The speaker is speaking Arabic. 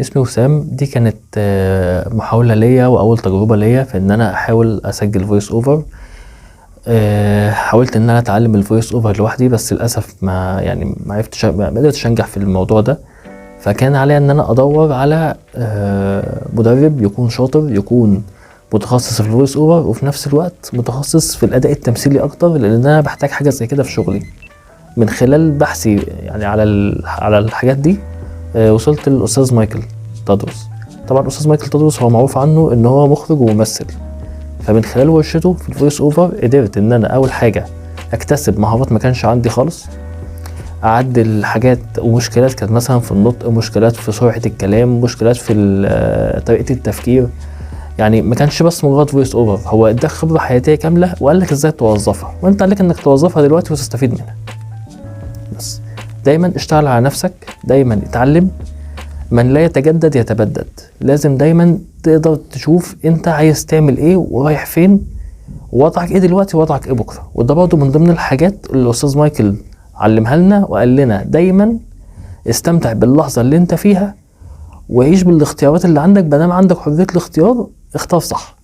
اسمي وسام. دي كانت محاولة ليا وأول تجربة ليا في إن أنا أحاول أسجل فويس أوفر. حاولت إن أنا أتعلم الفويس أوفر لوحدي، بس للأسف ما قدرتش أنجح في الموضوع ده. فكان عليا إن أنا أدور على مدرب يكون شاطر، يكون متخصص في الفويس أوفر وفي نفس الوقت متخصص في الأداء التمثيلي أكتر، لأن أنا بحتاج حاجة زي كده في شغلي. من خلال بحثي يعني على الحاجات دي وصلت للأستاذ مايكل تدرس. طبعا الأستاذ مايكل تدرس هو معروف عنه إن هو مخرج وممثل، فمن خلال ورشته في الفويس أوفر قدرت إن أنا أول حاجة أكتسب مهارات ما كانش عندي خالص، أعدل حاجات ومشكلات كانت مثلا في النطق، مشكلات في سرعة الكلام، مشكلات في طريقة التفكير. يعني ما كانش بس مجرد فويس أوفر، هو اداك خبرة حياتية كاملة وقال لك إزاي توظفها، وأنت عليك إنك توظفها دلوقتي وتستفيد منها. بس دايما اشتغل على نفسك، دايما اتعلم. من لا يتجدد يتبدد. لازم دايما تقدر تشوف انت عايز تعمل ايه ورايح فين، ووضعك ايه دلوقتي ووضعك ايه بكره. وده برضه من ضمن الحاجات اللي الاستاذ مايكل علمها لنا وقال لنا دايما استمتع باللحظه اللي انت فيها، وعيش بالاختيارات اللي عندك. بدل عندك حريه الاختيار، اختار صح.